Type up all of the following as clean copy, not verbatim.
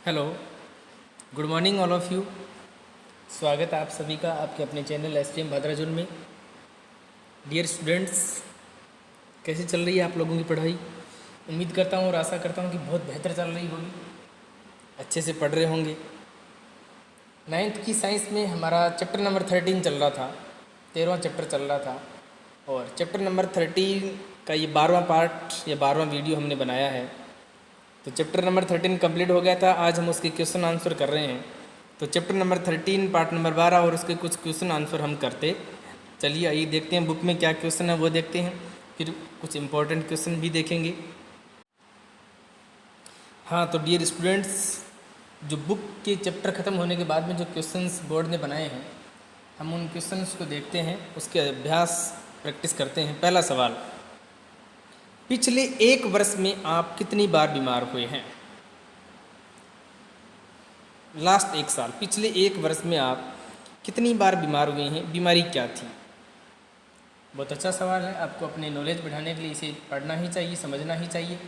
Hello, good morning all of you. स्वागत है आप सभी का आपके अपने चैनल STM भाद्राजुन में। डियर स्टूडेंट्स, कैसे चल रही है आप लोगों की पढ़ाई? उम्मीद करता हूँ और आशा करता हूँ कि बहुत बेहतर चल रही होगी, अच्छे से पढ़ रहे होंगे। 9th की साइंस में हमारा चैप्टर नंबर 13 चल रहा था, 13वां चैप्टर चल रहा था और चैप्टर नंबर 13 का ये 12वां पार्ट या 12वां वीडियो हमने बनाया है। तो चैप्टर नंबर 13 कंप्लीट हो गया था, आज हम उसके क्वेश्चन आंसर कर रहे हैं। तो चैप्टर नंबर 13 पार्ट नंबर 12 और उसके कुछ क्वेश्चन आंसर हम करते चलिए। आइए देखते हैं बुक में क्या क्वेश्चन है वो देखते हैं, फिर कुछ इंपॉर्टेंट क्वेश्चन भी देखेंगे। हाँ, तो डियर स्टूडेंट्स, जो बुक के चैप्टर ख़त्म होने के बाद में जो क्वेश्चंस बोर्ड ने बनाए हैं, हम उन क्वेश्चंस को देखते हैं, उसके अभ्यास प्रैक्टिस करते हैं। पहला सवाल, पिछले 1 वर्ष में आप कितनी बार बीमार हुए हैं? लास्ट 1 साल, पिछले 1 वर्ष में आप कितनी बार बीमार हुए हैं? बीमारी क्या थी? बहुत अच्छा सवाल है। आपको अपने नॉलेज बढ़ाने के लिए इसे पढ़ना ही चाहिए, समझना ही चाहिए।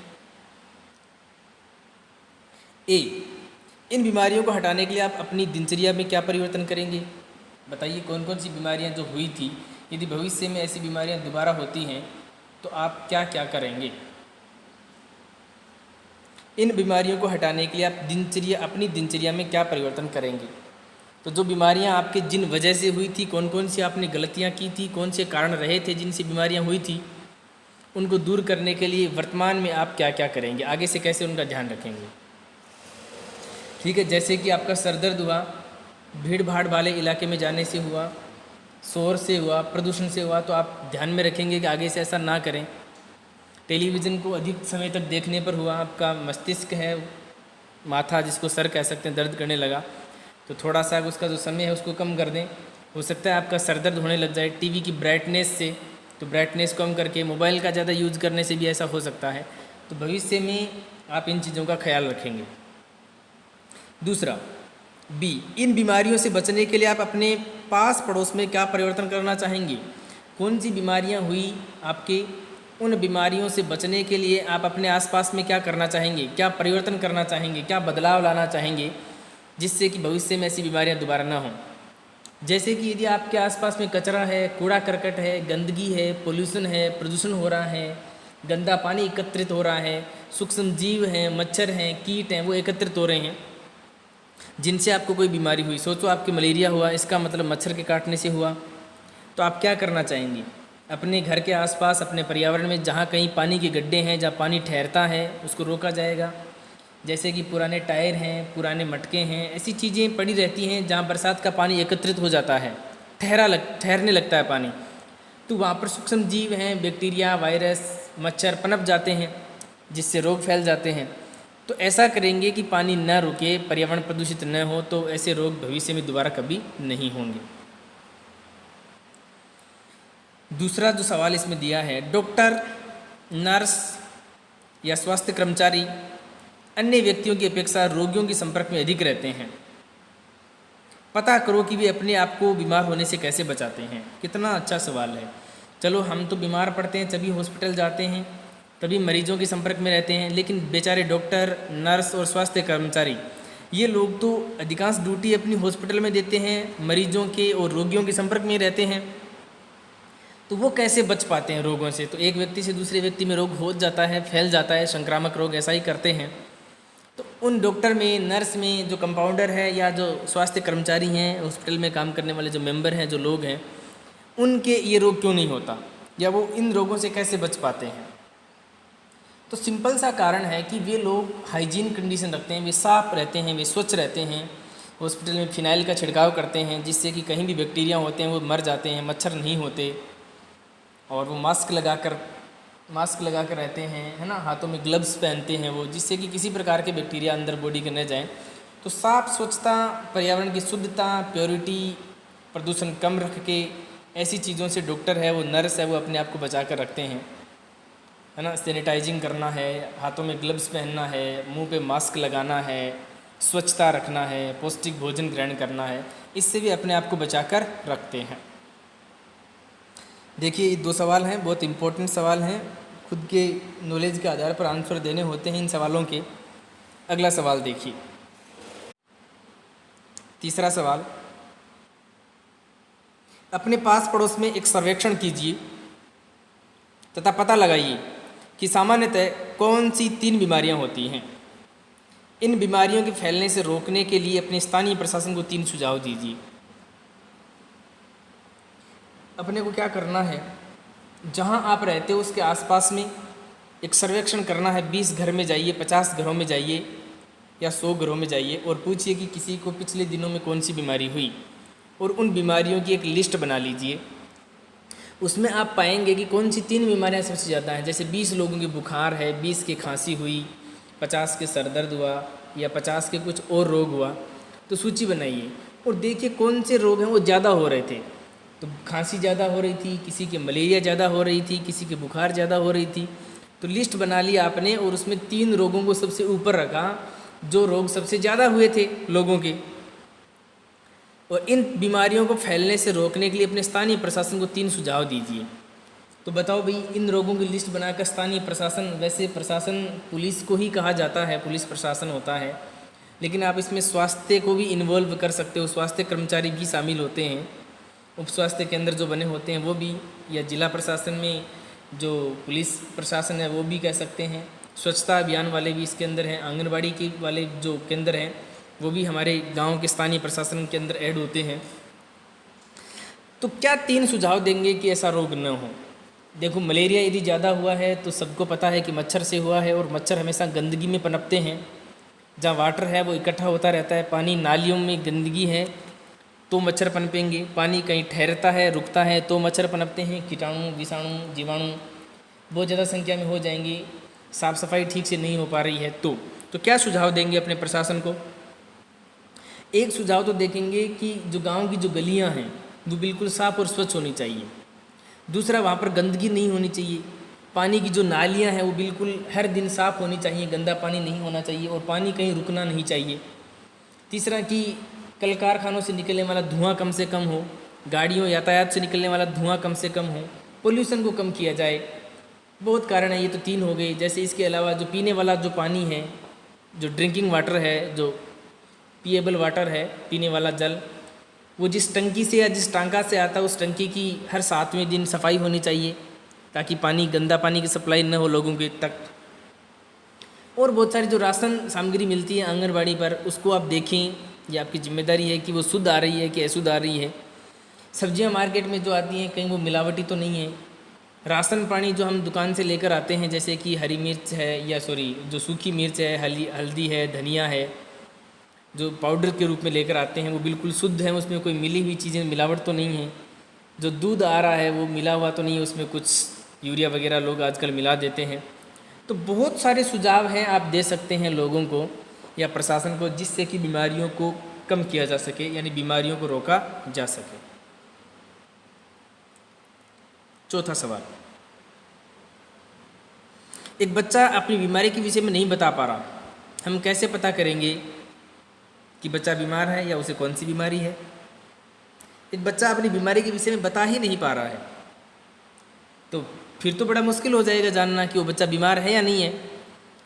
ए, इन बीमारियों को हटाने के लिए आप अपनी दिनचर्या में क्या परिवर्तन करेंगे? बताइए कौन कौन सी बीमारियां जो हुई थी, यदि भविष्य में ऐसी बीमारियां दोबारा होती हैं तो आप क्या क्या करेंगे? इन बीमारियों को हटाने के लिए आप अपनी दिनचर्या में क्या परिवर्तन करेंगे? तो जो बीमारियां आपके जिन वजह से हुई थी, कौन कौन सी आपने गलतियां की थी, कौन से कारण रहे थे जिनसे बीमारियां हुई थी, उनको दूर करने के लिए वर्तमान में आप क्या क्या करेंगे, आगे से कैसे उनका ध्यान रखेंगे? ठीक है, जैसे कि आपका सर दर्द हुआ, भीड़ भाड़ वाले इलाके में जाने से हुआ, शोर से हुआ, प्रदूषण से हुआ, तो आप ध्यान में रखेंगे कि आगे से ऐसा ना करें। टेलीविज़न को अधिक समय तक देखने पर हुआ, आपका मस्तिष्क है, माथा जिसको सर कह सकते हैं, दर्द करने लगा, तो थोड़ा सा उसका जो समय है उसको कम कर दें। हो सकता है आपका सर दर्द होने लग जाए टीवी की ब्राइटनेस से, तो ब्राइटनेस कम करके, मोबाइल का ज़्यादा यूज़ करने से भी ऐसा हो सकता है। तो भविष्य में आप इन चीज़ों का ख्याल रखेंगे। दूसरा, बी, इन बीमारियों से बचने के लिए आप अपने पास पड़ोस में क्या परिवर्तन करना चाहेंगे? कौन सी बीमारियां हुई आपके, उन बीमारियों से बचने के लिए आप अपने आसपास में क्या करना चाहेंगे, क्या परिवर्तन करना चाहेंगे, क्या बदलाव लाना चाहेंगे जिससे कि भविष्य में ऐसी बीमारियां दोबारा ना हों? जैसे कि यदि आपके आसपास में कचरा है, कूड़ा करकट है, गंदगी है, पोल्यूशन है, प्रदूषण हो रहा है, गंदा पानी एकत्रित हो रहा है, सूक्ष्म जीव हैं, मच्छर हैं, कीट हैं, वो एकत्रित हो रहे हैं जिनसे आपको कोई बीमारी हुई। सोचो आपके मलेरिया हुआ, इसका मतलब मच्छर के काटने से हुआ। तो आप क्या करना चाहेंगे? अपने घर के आसपास, अपने पर्यावरण में जहाँ कहीं पानी के गड्ढे हैं, जहाँ पानी ठहरता है, उसको रोका जाएगा। जैसे कि पुराने टायर हैं, पुराने मटके हैं, ऐसी चीज़ें पड़ी रहती हैं जहाँ बरसात का पानी एकत्रित हो जाता है, ठहरने लगता है पानी, तो वहाँ पर सूक्ष्म जीव हैं, बैक्टीरिया, वायरस, मच्छर पनप जाते हैं जिससे रोग फैल जाते हैं। तो ऐसा करेंगे कि पानी न रुके, पर्यावरण प्रदूषित न हो, तो ऐसे रोग भविष्य में दोबारा कभी नहीं होंगे। दूसरा जो सवाल इसमें दिया है, डॉक्टर, नर्स या स्वास्थ्य कर्मचारी अन्य व्यक्तियों की अपेक्षा रोगियों के संपर्क में अधिक रहते हैं। पता करो कि वे अपने आप को बीमार होने से कैसे बचाते हैं। कितना अच्छा सवाल है। चलो, हम तो बीमार पड़ते हैं तभी हॉस्पिटल जाते हैं, तभी मरीजों के संपर्क में रहते हैं, लेकिन बेचारे डॉक्टर, नर्स और स्वास्थ्य कर्मचारी, ये लोग तो अधिकांश ड्यूटी अपनी हॉस्पिटल में देते हैं, मरीजों के और रोगियों के संपर्क में रहते हैं, तो वो कैसे बच पाते हैं रोगों से? तो एक व्यक्ति से दूसरे व्यक्ति में रोग हो जाता है, फैल जाता है, संक्रामक रोग ऐसा ही करते हैं। तो उन डॉक्टर में, नर्स में, जो कंपाउंडर है या जो स्वास्थ्य कर्मचारी हैं, हॉस्पिटल में काम करने वाले जो मेंबर हैं, जो लोग हैं, उनके ये रोग क्यों नहीं होता, या वो इन रोगों से कैसे बच पाते हैं? तो सिंपल सा कारण है कि वे लोग हाइजीन कंडीशन रखते हैं, वे साफ रहते हैं, वे स्वच्छ रहते हैं, हॉस्पिटल में फिनाइल का छिड़काव करते हैं जिससे कि कहीं भी बैक्टीरिया होते हैं वो मर जाते हैं, मच्छर नहीं होते, और वो मास्क लगाकर रहते हैं, है ना, हाथों में ग्लव्स पहनते हैं वो, जिससे कि किसी प्रकार के बैक्टीरिया अंदर बॉडी के न जाएं। तो साफ स्वच्छता, पर्यावरण की शुद्धता, प्योरिटी, प्रदूषण कम रख के, ऐसी चीज़ों से डॉक्टर है, वो नर्स है, वो अपने आप को बचा कर रखते हैं, है ना। सैनिटाइजिंग करना है, हाथों में ग्लव्स पहनना है, मुंह पे मास्क लगाना है, स्वच्छता रखना है, पौष्टिक भोजन ग्रहण करना है, इससे भी अपने आप को बचा कर रखते हैं। देखिए, ये 2 सवाल हैं, बहुत इम्पोर्टेंट सवाल हैं, खुद के नॉलेज के आधार पर आंसर देने होते हैं इन सवालों के। अगला सवाल देखिए, तीसरा सवाल, अपने पास पड़ोस में एक सर्वेक्षण कीजिए तथा पता लगाइए कि सामान्यतः कौन सी 3 बीमारियां होती हैं। इन बीमारियों के फैलने से रोकने के लिए अपने स्थानीय प्रशासन को 3 सुझाव दीजिए। अपने को क्या करना है, जहां आप रहते हो उसके आसपास में एक सर्वेक्षण करना है। 20 घर में जाइए, 50 घरों में जाइए या 100 घरों में जाइए और पूछिए कि किसी को पिछले दिनों में कौन सी बीमारी हुई, और उन बीमारियों की एक लिस्ट बना लीजिए। उसमें आप पाएंगे कि कौन सी 3 बीमारियां सबसे ज़्यादा हैं। जैसे 20 लोगों की बुखार है, 20 की खांसी हुई, 50 के सर दर्द हुआ या 50 के कुछ और रोग हुआ, तो सूची बनाइए और देखिए कौन से रोग हैं वो ज़्यादा हो रहे थे। तो खांसी ज़्यादा हो रही थी, किसी के मलेरिया ज़्यादा हो रही थी, किसी के बुखार ज़्यादा हो रही थी। तो लिस्ट बना ली आपने और उसमें 3 रोगों को सबसे ऊपर रखा, जो रोग सबसे ज़्यादा हुए थे लोगों के। और इन बीमारियों को फैलने से रोकने के लिए अपने स्थानीय प्रशासन को 3 सुझाव दीजिए। तो बताओ भाई, इन रोगों की लिस्ट बनाकर स्थानीय प्रशासन, वैसे प्रशासन पुलिस को ही कहा जाता है, पुलिस प्रशासन होता है, लेकिन आप इसमें स्वास्थ्य को भी इन्वॉल्व कर सकते हो। स्वास्थ्य कर्मचारी भी शामिल होते हैं, उप स्वास्थ्य केंद्र जो बने होते हैं वो भी, या जिला प्रशासन में जो पुलिस प्रशासन है वो भी कह सकते हैं। स्वच्छता अभियान वाले भी इसके अंदर हैं, आंगनबाड़ी के वाले जो केंद्र हैं वो भी हमारे गांव के स्थानीय प्रशासन के अंदर ऐड होते हैं। तो क्या 3 सुझाव देंगे कि ऐसा रोग न हो। देखो, मलेरिया यदि ज़्यादा हुआ है तो सबको पता है कि मच्छर से हुआ है, और मच्छर हमेशा गंदगी में पनपते हैं। जहाँ वाटर है वो इकट्ठा होता रहता है, पानी नालियों में गंदगी है तो मच्छर पनपेंगे, पानी कहीं ठहरता है रुकता है तो मच्छर पनपते हैं। कीटाणु, विषाणु, जीवाणु बहुत ज़्यादा संख्या में हो जाएंगी, साफ़ सफाई ठीक से नहीं हो पा रही है। तो क्या सुझाव देंगे अपने प्रशासन को। एक सुझाव तो देखेंगे कि जो गांव की जो गलियां हैं वो बिल्कुल साफ़ और स्वच्छ होनी चाहिए। दूसरा, वहाँ पर गंदगी नहीं होनी चाहिए। पानी की जो नालियां हैं वो बिल्कुल हर दिन साफ़ होनी चाहिए, गंदा पानी नहीं होना चाहिए और पानी कहीं रुकना नहीं चाहिए। तीसरा, कि कल कारखानों से निकलने वाला धुआं कम से कम हो, गाड़ियों यातायात से निकलने वाला धुआं कम से कम हो, पोल्यूशन को कम किया जाए। बहुत कारण है, ये तो 3 हो गए। जैसे इसके अलावा जो पीने वाला जो पानी है, जो ड्रिंकिंग वाटर है, जो पिएबल वाटर है, पीने वाला जल, वो जिस टंकी से या जिस टांका से आता है उस टंकी की हर 7वें दिन सफाई होनी चाहिए, ताकि पानी, गंदा पानी की सप्लाई न हो लोगों के तक। और बहुत सारी जो राशन सामग्री मिलती है आंगनबाड़ी पर, उसको आप देखें, ये आपकी जिम्मेदारी है कि वो शुद्ध आ रही है कि अशुद्ध आ रही है। सब्जियां मार्केट में जो आती हैं कहीं वो मिलावटी तो नहीं है। राशन पानी जो हम दुकान से लेकर आते हैं, जैसे कि हरी मिर्च है, या जो सूखी मिर्च है, हल्दी है, धनिया है, जो पाउडर के रूप में लेकर आते हैं वो बिल्कुल शुद्ध है, उसमें कोई मिली हुई चीज़ें, मिलावट तो नहीं है। जो दूध आ रहा है वो मिला हुआ तो नहीं है, उसमें कुछ यूरिया वगैरह लोग आजकल मिला देते हैं। तो बहुत सारे सुझाव हैं आप दे सकते हैं लोगों को या प्रशासन को, जिससे कि बीमारियों को कम किया जा सके, यानी बीमारियों को रोका जा सके। चौथा सवाल, एक बच्चा अपनी बीमारी के विषय में नहीं बता पा रहा, हम कैसे पता करेंगे कि बच्चा बीमार है या उसे कौन सी बीमारी है। एक बच्चा अपनी बीमारी के विषय में बता ही नहीं पा रहा है तो फिर तो बड़ा मुश्किल हो जाएगा जानना कि वो बच्चा बीमार है या नहीं है,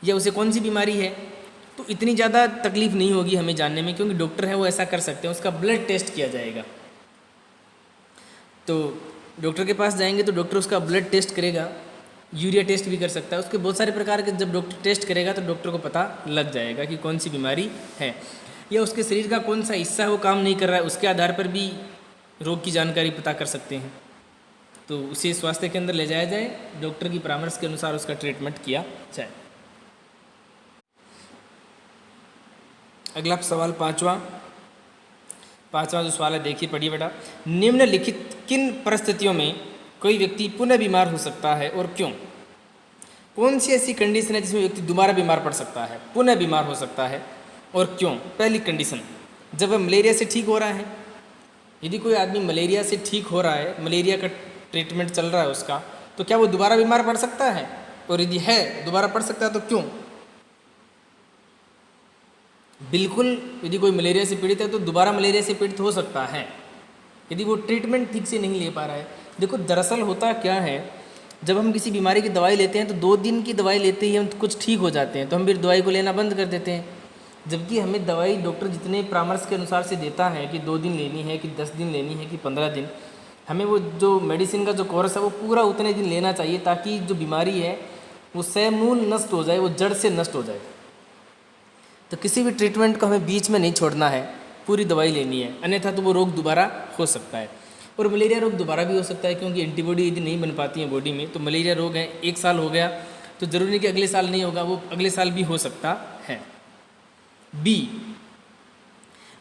या उसे कौन सी बीमारी है। तो इतनी ज़्यादा तकलीफ नहीं होगी हमें जानने में, क्योंकि डॉक्टर है वो ऐसा कर सकते हैं। उसका ब्लड टेस्ट किया जाएगा, तो डॉक्टर के पास जाएंगे तो डॉक्टर उसका ब्लड टेस्ट करेगा, यूरिया टेस्ट भी कर सकता है। उसके बहुत सारे प्रकार के जब डॉक्टर टेस्ट करेगा तो डॉक्टर को पता लग जाएगा कि कौन सी बीमारी है, या उसके शरीर का कौन सा हिस्सा वो काम नहीं कर रहा है, उसके आधार पर भी रोग की जानकारी पता कर सकते हैं। तो उसे स्वास्थ्य केंद्र ले जाया जाए, डॉक्टर की परामर्श के अनुसार उसका ट्रीटमेंट किया जाए। अगला सवाल पांचवा जो सवाल है, देखिए पढ़िए बेटा। निम्नलिखित किन परिस्थितियों में कोई व्यक्ति पुनः बीमार हो सकता है और क्यों। कौन सी ऐसी कंडीशन है जिसमें व्यक्ति दोबारा बीमार पड़ सकता है, पुनः बीमार हो सकता है और क्यों। पहली कंडीशन, जब वह मलेरिया से ठीक हो रहा है। यदि कोई आदमी मलेरिया से ठीक हो रहा है, मलेरिया का ट्रीटमेंट चल रहा है उसका, तो क्या वो दोबारा बीमार पड़ सकता है, और यदि है दोबारा पड़ सकता है तो क्यों। बिल्कुल, यदि कोई मलेरिया से पीड़ित है तो दोबारा मलेरिया से पीड़ित हो सकता है, यदि वो ट्रीटमेंट ठीक से नहीं ले पा रहा है। देखो, दरअसल होता क्या है, जब हम किसी बीमारी की दवाई लेते हैं तो 2 दिन की दवाई लेते ही हम कुछ ठीक हो जाते हैं, तो हम फिर दवाई को लेना बंद कर देते हैं। जबकि हमें दवाई डॉक्टर जितने परामर्श के अनुसार से देता है कि 2 दिन लेनी है कि 10 दिन लेनी है कि 15 दिन, हमें वो जो मेडिसिन का जो कोर्स है वो पूरा उतने दिन लेना चाहिए ताकि जो बीमारी है वो समूल नष्ट हो जाए, वो जड़ से नष्ट हो जाए। तो किसी भी ट्रीटमेंट को हमें बीच में नहीं छोड़ना है, पूरी दवाई लेनी है, अन्यथा तो वो रोग दोबारा हो सकता है। और मलेरिया रोग दोबारा भी हो सकता है क्योंकि एंटीबॉडी यदि नहीं बन पाती है बॉडी में, तो मलेरिया रोग है 1 साल हो गया तो ज़रूरी नहीं कि अगले साल नहीं होगा, वो अगले साल भी हो सकता है। बी,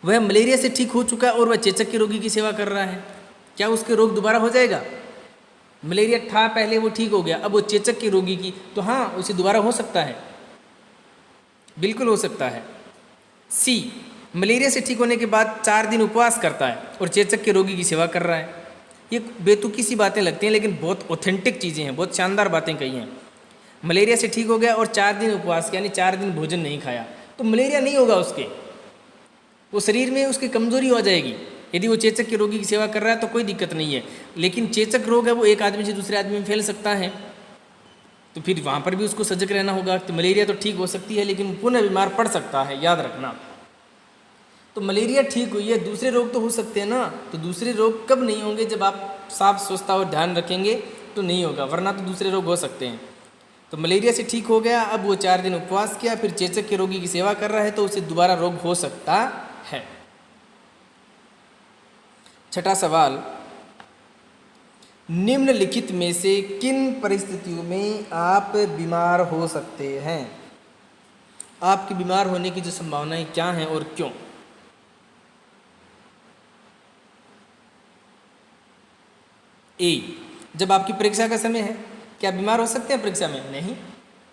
वह मलेरिया से ठीक हो चुका है और वह चेचक के रोगी की सेवा कर रहा है, क्या उसके रोग दोबारा हो जाएगा? मलेरिया था पहले, वो ठीक हो गया, अब वो चेचक के रोगी की, तो हाँ उसे दोबारा हो सकता है, बिल्कुल हो सकता है। सी, मलेरिया से ठीक होने के बाद 4 दिन उपवास करता है और चेचक के रोगी की सेवा कर रहा है। ये बेतुकी सी बातें लगती हैं लेकिन बहुत ऑथेंटिक चीज़ें हैं, बहुत शानदार बातें कही हैं। मलेरिया से ठीक हो गया और 4 दिन उपवास किया, यानी 4 दिन भोजन नहीं खाया, तो मलेरिया नहीं होगा उसके, वो शरीर में उसकी कमजोरी हो जाएगी। यदि वो चेचक के रोगी की सेवा कर रहा है तो कोई दिक्कत नहीं है, लेकिन चेचक रोग है वो एक आदमी से दूसरे आदमी में फैल सकता है, तो फिर वहाँ पर भी उसको सजग रहना होगा। तो मलेरिया तो ठीक हो सकती है लेकिन पुनः बीमार पड़ सकता है, याद रखना। तो मलेरिया ठीक हुई है, दूसरे रोग तो हो सकते हैं ना, तो दूसरे रोग कब नहीं होंगे? जब आप साफ स्वच्छता और ध्यान रखेंगे तो नहीं होगा, वरना तो दूसरे रोग हो सकते हैं। तो मलेरिया से ठीक हो गया, अब वो 4 दिन उपवास किया, फिर चेचक के रोगी की सेवा कर रहा है, तो उसे दोबारा रोग हो सकता है। छठा सवाल, निम्नलिखित में से किन परिस्थितियों में आप बीमार हो सकते हैं? आपके बीमार होने की जो संभावनाएं क्या हैं और क्यों? ए, जब आपकी परीक्षा का समय है, क्या बीमार हो सकते हैं परीक्षा में? नहीं,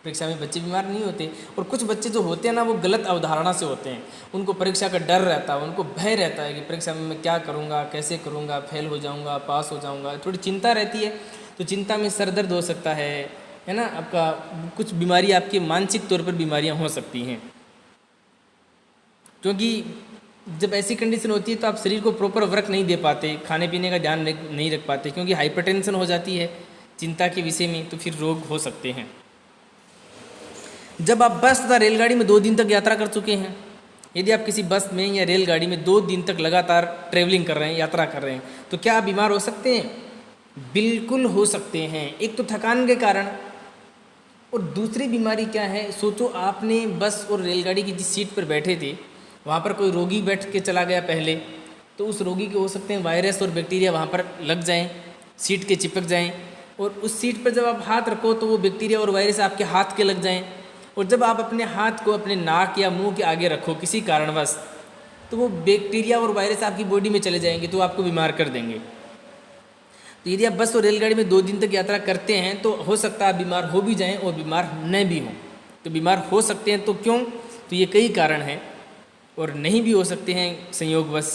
परीक्षा में बच्चे बीमार नहीं होते। और कुछ बच्चे जो होते हैं ना, वो गलत अवधारणा से होते हैं, उनको परीक्षा का डर रहता है, उनको भय रहता है कि परीक्षा में मैं क्या करूँगा, कैसे करूँगा, फेल हो जाऊँगा, पास हो जाऊँगा, थोड़ी चिंता रहती है। तो चिंता में सर दर्द हो सकता है ना, आपका कुछ बीमारी, आपकी मानसिक तौर पर बीमारियाँ हो सकती हैं, क्योंकि जब ऐसी कंडीशन होती है तो आप शरीर को प्रॉपर वर्क नहीं दे पाते, खाने पीने का ध्यान नहीं रख पाते, क्योंकि हाइपरटेंशन हो जाती है चिंता के विषय में, तो फिर रोग हो सकते हैं। जब आप बस तथा रेलगाड़ी में 2 दिन तक यात्रा कर चुके हैं, यदि आप किसी बस में या रेलगाड़ी में 2 दिन तक लगातार ट्रेवलिंग कर रहे हैं, यात्रा कर रहे हैं, तो क्या आप बीमार हो सकते हैं? बिल्कुल हो सकते हैं। एक तो थकान के कारण, और दूसरी बीमारी क्या है, सोचो आपने बस और रेलगाड़ी की जिस सीट पर बैठे थे वहाँ पर कोई रोगी बैठ के चला गया पहले, तो उस रोगी के हो सकते हैं वायरस और बैक्टीरिया वहाँ पर लग जाएं, सीट के चिपक जाएं, और उस सीट पर जब आप हाथ रखो तो वो बैक्टीरिया और वायरस आपके हाथ के लग जाएं, और जब आप अपने हाथ को अपने नाक या मुंह के आगे रखो किसी कारणवश, तो वो बैक्टीरिया और वायरस आपकी बॉडी में चले जाएंगे, तो आपको बीमार कर देंगे। तो यदि आप बस और रेलगाड़ी में 2 दिन तक यात्रा करते हैं तो हो सकता है आप बीमार हो भी जाएं और बीमार न भी हों। तो बीमार हो सकते हैं तो क्यों? तो ये कई कारण हैं, और नहीं भी हो सकते हैं संयोगवश।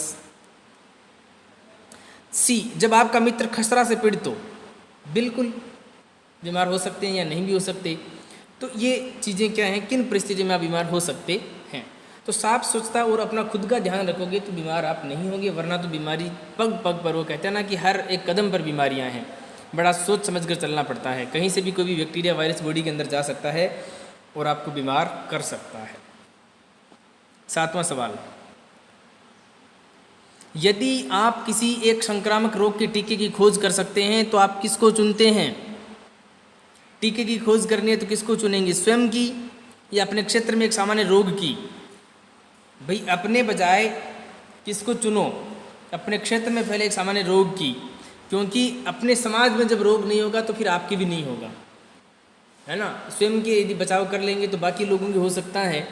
सी, जब आपका मित्र खसरा से पीड़ित हो, बिल्कुल बीमार हो सकते हैं या नहीं भी हो सकते। तो ये चीज़ें क्या हैं, किन परिस्थितियों में आप बीमार हो सकते हैं? तो साफ स्वच्छता और अपना खुद का ध्यान रखोगे तो बीमार आप नहीं होंगे, वरना तो बीमारी पग पग पर, वो कहते हैं ना कि हर एक कदम पर बीमारियां हैं, बड़ा सोच समझ कर चलना पड़ता है। कहीं से भी कोई भी बैक्टीरिया वायरस बॉडी के अंदर जा सकता है और आपको बीमार कर सकता है। 7वां सवाल, यदि आप किसी एक संक्रामक रोग के टीके की खोज कर सकते हैं तो आप किसको चुनते हैं? टीके की खोज करनी है तो किसको चुनेंगे, स्वयं की या अपने क्षेत्र में एक सामान्य रोग की? भाई अपने बजाय किसको चुनो? अपने क्षेत्र में पहले एक सामान्य रोग की, क्योंकि अपने समाज में जब रोग नहीं होगा तो फिर आपके भी नहीं होगा, है ना। स्वयं के यदि बचाव कर लेंगे तो बाकी लोगों की हो सकता है।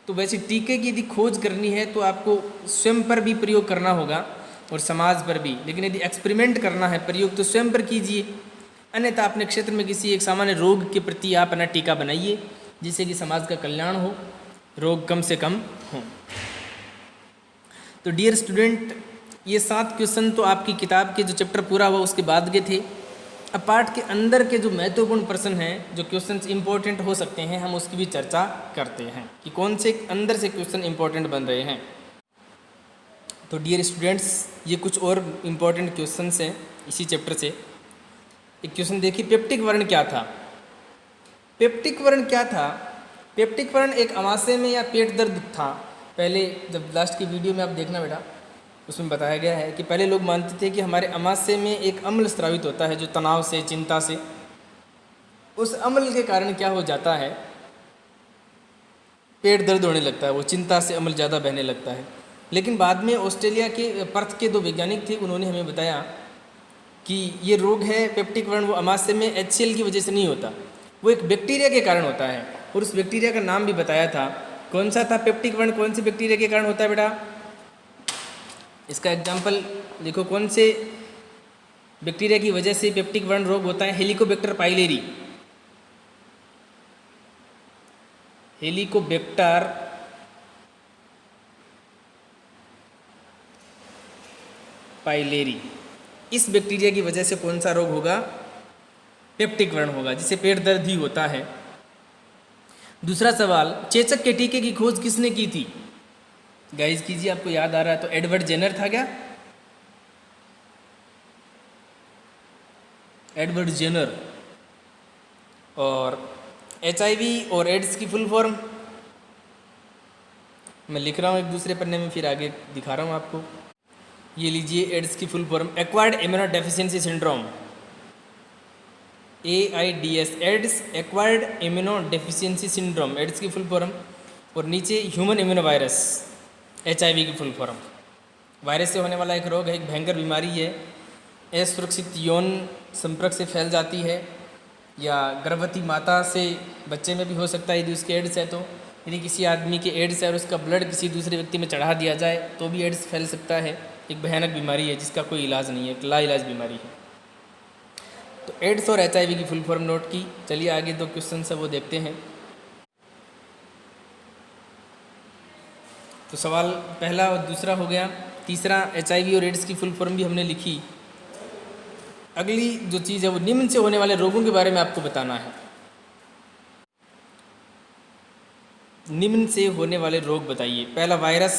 तो वैसे टीके की यदि खोज करनी है तो आपको स्वयं पर भी प्रयोग करना होगा और समाज पर भी, लेकिन यदि एक्सपेरिमेंट करना है प्रयोग तो स्वयं पर कीजिए, अन्यथा अपने क्षेत्र में किसी एक सामान्य रोग के प्रति आप अपना टीका बनाइए जिससे कि समाज का कल्याण हो, रोग कम से कम हो। तो डियर स्टूडेंट, ये 7 क्वेश्चन तो आपकी किताब के जो चैप्टर पूरा हुआ उसके बाद के थे। अब पाठ के अंदर के जो महत्वपूर्ण प्रश्न हैं, जो क्वेश्चंस इंपॉर्टेंट हो सकते हैं, हम उसकी भी चर्चा करते हैं कि कौन से अंदर से क्वेश्चन इंपॉर्टेंट बन रहे हैं। तो डियर स्टूडेंट्स, ये कुछ और इम्पॉर्टेंट क्वेश्चंस हैं इसी चैप्टर से। एक क्वेश्चन देखिए, पेप्टिक वर्ण क्या था? पेप्टिक वर्ण क्या था? पेप्टिक व्रण एक अमाशय में या पेट दर्द था। पहले जब लास्ट की वीडियो में आप देखना बेटा, उसमें बताया गया है कि पहले लोग मानते थे कि हमारे अमाशय में एक अम्ल स्रावित होता है जो तनाव से, चिंता से, उस अम्ल के कारण क्या हो जाता है, पेट दर्द होने लगता है, वो चिंता से अम्ल ज़्यादा बहने लगता है। लेकिन बाद में ऑस्ट्रेलिया के पर्थ के 2 वैज्ञानिक थे, उन्होंने हमें बताया कि ये रोग है पेप्टिक व्रण, वो अमाशय में HCl की वजह से नहीं होता, वो एक बैक्टीरिया के कारण होता है। और उस बैक्टीरिया का नाम भी बताया था। कौन सा था पेप्टिक व्रण, कौन से बैक्टीरिया के कारण होता है बेटा? इसका एग्जाम्पल देखो, कौन से बैक्टीरिया की वजह से पेप्टिक व्रण रोग होता है? हेलिकोबैक्टर पाइलेरी। हेलिकोबैक्टर पाइलेरी, इस बैक्टीरिया की वजह से कौन सा रोग होगा? पेप्टिक व्रण होगा, जिसे पेट दर्द ही होता है। दूसरा सवाल, चेचक के टीके की खोज किसने की थी? गाइस कीजिए, आपको याद आ रहा है तो एडवर्ड जेनर था क्या? Edward Jenner. और HIV और एड्स की फुल फॉर्म मैं लिख रहा हूँ एक दूसरे पन्ने में, फिर आगे दिखा रहा हूँ आपको। ये लीजिए एड्स की full form, acquired immuno deficiency syndrome, AIDS, AIDS acquired immuno deficiency syndrome, AIDS की फुल फॉर्म। और नीचे ह्यूमन इम्यूनो वायरस, HIV की फुल फॉर्म। वायरस से होने वाला एक रोग है, एक भयंकर बीमारी है, असुरक्षित यौन संपर्क से फैल जाती है, या गर्भवती माता से बच्चे में भी हो सकता है यदि उसके एड्स है तो। यदि किसी आदमी के एड्स है और उसका ब्लड किसी दूसरे व्यक्ति में चढ़ा दिया जाए तो भी एड्स फैल सकता है। एक भयानक बीमारी है जिसका कोई इलाज नहीं है, एक लाइलाज बीमारी है। तो एड्स और HIV की फुल फॉर्म नोट की। चलिए आगे 2 क्वेश्चन है वो देखते हैं। तो सवाल पहला और दूसरा हो गया। तीसरा, HIV और एड्स की फुल फॉर्म भी हमने लिखी। अगली जो चीज़ है वो निम्न से होने वाले रोगों के बारे में आपको बताना है। निम्न से होने वाले रोग बताइए। पहला, वायरस।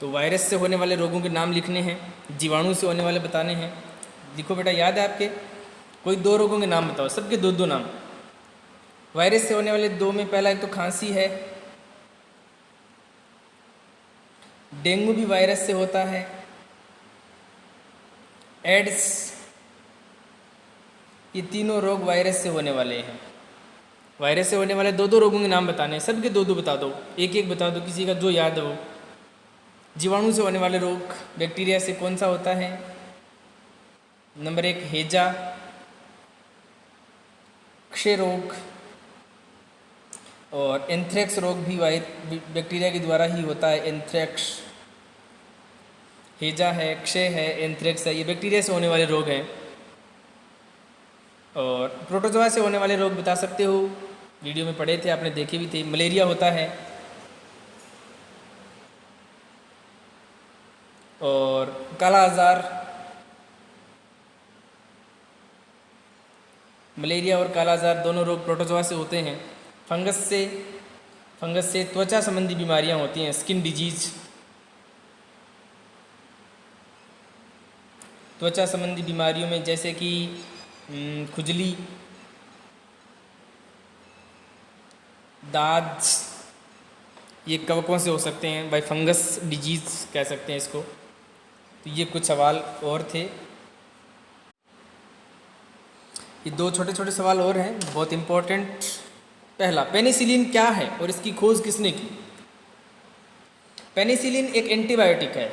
तो वायरस से होने वाले रोगों के नाम लिखने हैं, जीवाणु से होने वाले बताने हैं। देखो बेटा, याद है आपके? कोई 2 रोगों के नाम बताओ, सबके 2-2 नाम। वायरस से होने वाले 2 में पहला एक तो खांसी है, डेंगू भी वायरस से होता है, एड्स, ये तीनों रोग वायरस से होने वाले हैं। वायरस से होने वाले 2-2 रोगों के नाम बताने हैं, सबके 2-2 बता दो, एक बता दो, किसी का जो याद हो। जीवाणु से होने वाले रोग, बैक्टीरिया से कौन सा होता है? नंबर 1 हैजा, क्षय रोग, और एंथ्रेक्स रोग भी बैक्टीरिया के द्वारा ही होता है। एंथ्रेक्स, हैजा है, क्षय है, एंथ्रेक्स है, ये बैक्टीरिया से होने वाले रोग हैं। और प्रोटोजोआ से होने वाले रोग बता सकते हो, वीडियो में पढ़े थे, आपने देखे भी थे। मलेरिया होता है, और काला आजार। मलेरिया और काला आजार दोनों रोग प्रोटोजोआ से होते हैं। फंगस से त्वचा संबंधी बीमारियां होती हैं, स्किन डिजीज। त्वचा संबंधी बीमारियों में जैसे कि खुजली, दाद, ये कवकों से हो सकते हैं, बाय फंगस डिजीज कह सकते हैं इसको। तो ये कुछ सवाल और थे। ये 2 छोटे छोटे सवाल और हैं, बहुत इम्पोर्टेंट। पहला, पेनिसिलिन क्या है और इसकी खोज किसने की? पेनिसिलिन एक एंटीबायोटिक है।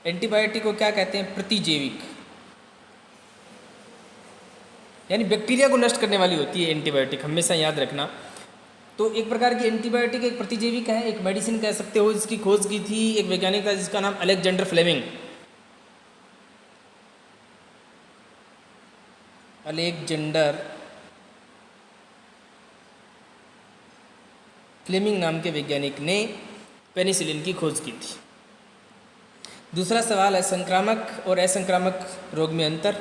एंटीबायोटिक को क्या कहते हैं? प्रतिजैविक, यानी बैक्टीरिया को नष्ट करने वाली होती है एंटीबायोटिक, हमेशा याद रखना। तो एक प्रकार की एंटीबायोटिक एक प्रतिजैविक है, एक मेडिसिन कह सकते हो। जिसकी खोज की थी एक वैज्ञानिक था जिसका नाम अलेक्जेंडर फ्लेमिंग। अलेक्जेंडर फ्लेमिंग नाम के वैज्ञानिक ने पेनिसिलिन की खोज की थी। दूसरा सवाल है, संक्रामक और असंक्रामक रोग में अंतर,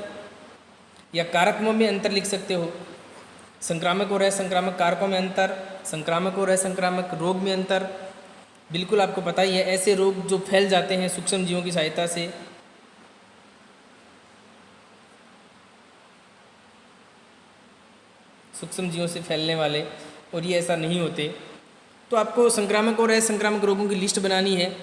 या कारकों में अंतर लिख सकते हो। संक्रामक और असंक्रामक कारकों में अंतर, संक्रामक और असंक्रामक रोग में अंतर। बिल्कुल आपको पता ही है, ऐसे रोग जो फैल जाते हैं सूक्ष्म जीवों की सहायता से। सूक्ष्म जीवों से फैलने वाले, और ये ऐसा नहीं होते। तो आपको संक्रामक और असंक्रामक रोगों की लिस्ट बनानी है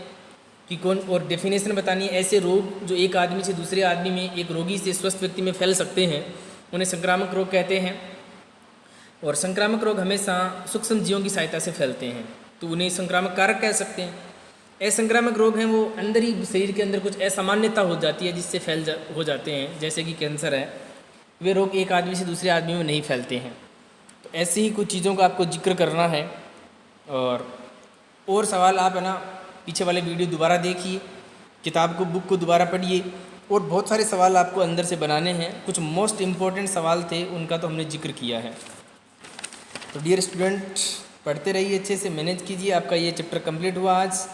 कि कौन, और डेफिनेशन बतानी है। ऐसे रोग जो एक आदमी से दूसरे आदमी में, एक रोगी से स्वस्थ व्यक्ति में फैल सकते हैं, उन्हें संक्रामक रोग कहते हैं। और संक्रामक रोग हमेशा सूक्ष्म जीवों की सहायता से फैलते हैं, तो उन्हें संक्रामक कारक कह सकते हैं। असंक्रामक रोग हैं वो अंदर ही शरीर के अंदर कुछ असामान्यता हो जाती है जिससे हो जाते हैं, जैसे कि कैंसर है। वे रोग एक आदमी से दूसरे आदमी में नहीं फैलते हैं। तो ऐसे ही कुछ चीज़ों का आपको जिक्र करना है। और सवाल आप है ना पीछे वाले वीडियो दोबारा देखिए, किताब को, बुक को दोबारा पढ़िए, और बहुत सारे सवाल आपको अंदर से बनाने हैं। कुछ मोस्ट इम्पॉर्टेंट सवाल थे, उनका तो हमने जिक्र किया है। तो डियर स्टूडेंट, पढ़ते रहिए, अच्छे से मैनेज कीजिए। आपका ये चैप्टर कंप्लीट हुआ आज।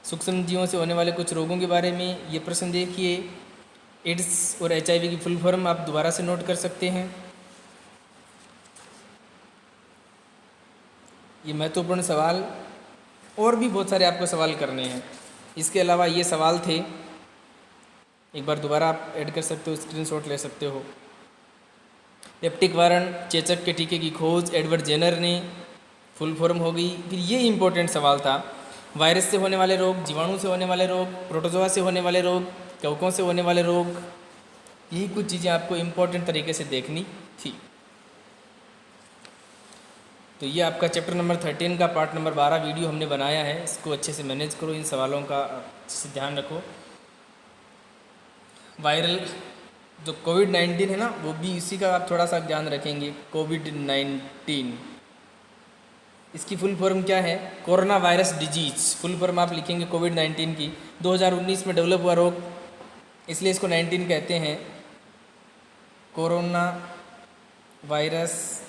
सूक्ष्म जीवों से होने वाले कुछ रोगों के बारे में ये प्रश्न देखिए। एड्स और HIV की फुल फॉर्म आप दोबारा से नोट कर सकते हैं। ये महत्वपूर्ण सवाल, और भी बहुत सारे आपको सवाल करने हैं। इसके अलावा ये सवाल थे, एक बार दोबारा आप ऐड कर सकते हो, स्क्रीनशॉट ले सकते हो। पेप्टिक वारण, चेचक के टीके की खोज एडवर्ड जेनर ने, फुल फॉर्म हो गई। फिर ये इंपॉर्टेंट सवाल था, वायरस से होने वाले रोग, जीवाणु से होने वाले रोग, प्रोटोजोआ से होने वाले रोग, कवकों से होने वाले रोग। यही कुछ चीज़ें आपको इम्पोर्टेंट तरीके से देखनी थी। तो ये आपका चैप्टर नंबर 13 का पार्ट नंबर 12 वीडियो हमने बनाया है। इसको अच्छे से मैनेज करो, इन सवालों का अच्छे से ध्यान रखो। वायरल जो कोविड-19 है ना, वो भी इसी का आप थोड़ा सा ध्यान रखेंगे। कोविड-19 इसकी फुल फॉर्म क्या है? Corona virus disease. Full form आप लिखेंगे कोविड-19 की। 2019 में डेवलप हुआ रोग, इसलिए इसको 19 कहते हैं। कोरोना वायरस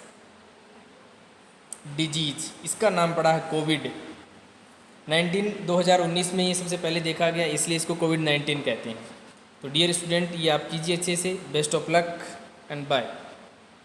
डिजीज, इसका नाम पड़ा है कोविड-19। 2019 में ये सबसे पहले देखा गया, इसलिए इसको कोविड-19 कहते हैं। तो डियर स्टूडेंट, ये आप कीजिए अच्छे से। Best of luck and bye.